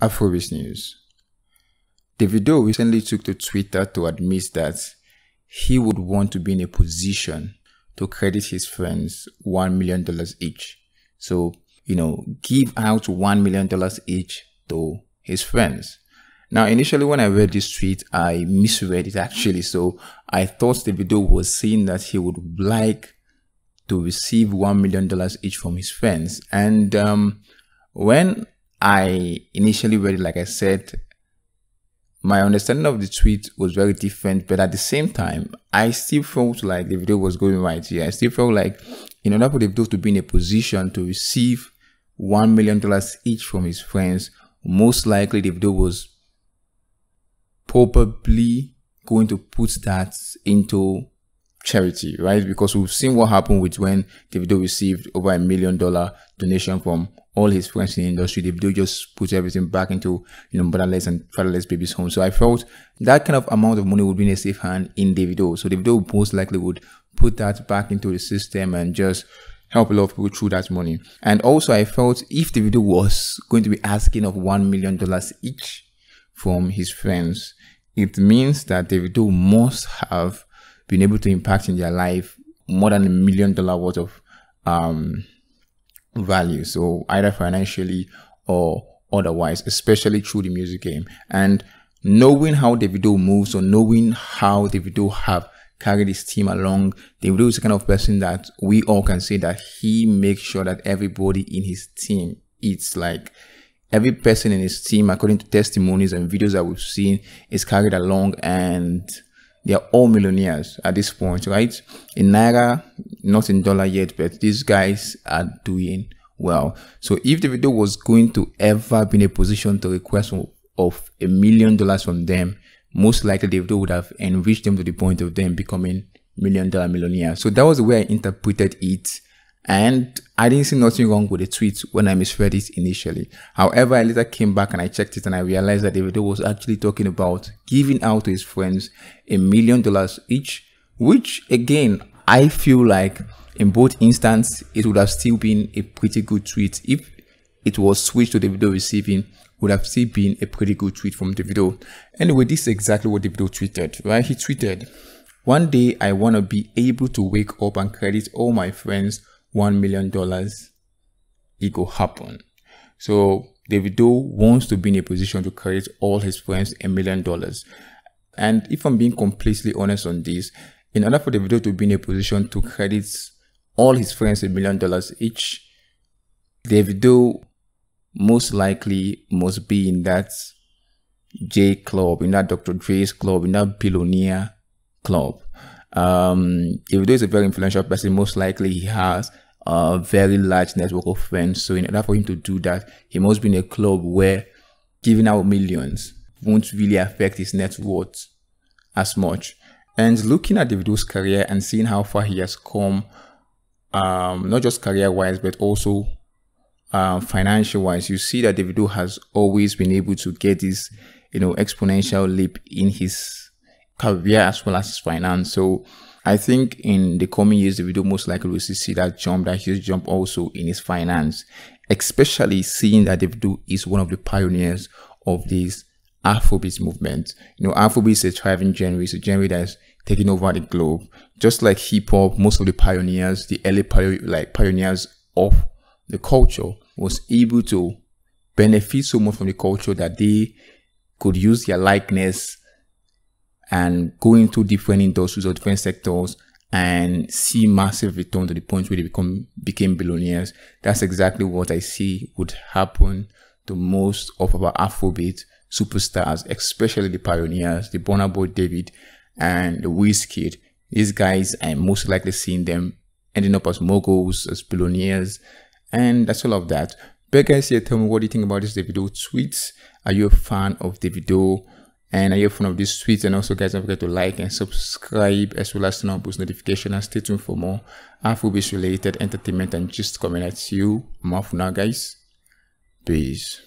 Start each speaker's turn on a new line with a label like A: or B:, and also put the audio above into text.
A: Afrobeat news. Davido recently took to Twitter to admit that he would want to be in a position to credit his friends $1 million each. So, give out $1 million each to his friends. Now, initially when I read this tweet, I misread it actually. So I thought Davido was saying that he would like to receive $1 million each from his friends. And when I initially read it, like I said, my understanding of the tweet was very different, but at the same time, I still felt like Davido was going right here. I still felt like in order for Davido to be in a position to receive $1 million each from his friends, most likely Davido was probably going to put that into charity, right? Because we've seen what happened with when Davido received over $1 million donation from all his friends in the industry. Davido just put everything back into motherless and fatherless babies' home. So I felt that kind of amount of money would be in a safe hand in Davido. So Davido most likely would put that back into the system and just help a lot of people through that money. And also I felt if Davido was going to be asking of $1 million each from his friends, it means that Davido must have been able to impact in their life more than $1 million worth of value. So either financially or otherwise, especially through the music game. And knowing how Davido moves, or knowing how Davido have carried his team along, Davido is the kind of person that we all can say that he makes sure that everybody in his team eats. Like every person in his team, according to testimonies and videos that we've seen, is carried along, and they are all millionaires at this point, right? In Naira, not in dollar yet, but these guys are doing well. So if Davido was going to ever be in a position to request of $1 million from them, most likely Davido would have enriched them to the point of them becoming $1 million millionaire. So that was the way I interpreted it. And I didn't see nothing wrong with the tweet when I misread it initially. However, I later came back and I checked it and I realized that Davido was actually talking about giving out to his friends $1 million each, which again, I feel like in both instances, it would have still been a pretty good tweet. If it was switched to Davido receiving, would have still been a pretty good tweet from Davido. Anyway, this is exactly what Davido tweeted, right? He tweeted, "One day I want to be able to wake up and credit all my friends $1 million. It will happen." So Davido wants to be in a position to credit all his friends $1 million. And if I'm being completely honest on this, in order for Davido to be in a position to credit all his friends $1 million each, Davido most likely must be in that J club, in that Dr. Dre's club, in that billionaire club. Davido is a very influential person. Most likely he has a very large network of friends. So in order for him to do that, he must be in a club where giving out millions won't really affect his net worth as much. And looking at Davido's career and seeing how far he has come, not just career-wise, but also financial-wise, you see that Davido has always been able to get this, exponential leap in his career as well as his finance. So I think in the coming years, Davido most likely will see that huge jump also in his finance, especially seeing that Davido is one of the pioneers of this Afrobeat movement. Afrobeat is a thriving genre. It's a genre that is taking over the globe. Just like hip hop, most of the pioneers, the early pioneers of the culture, was able to benefit so much from the culture that they could use their likeness and go into different industries or different sectors and see massive return to the point where they became billionaires. That's exactly what I see would happen to most of our Afrobeat superstars, especially the pioneers, the Burna Boy David and the Wizkid. These guys, I'm most likely seeing them ending up as moguls, as billionaires, and that's all of that. But guys, here, tell me what do you think about this Davido tweets. Are you a fan of Davido? And are you a fan of this tweet? And also, guys, don't forget to like and subscribe, as well as turn on post notification, and stay tuned for more Afrobeat related entertainment and just coming at you. I'm off now, guys. Peace.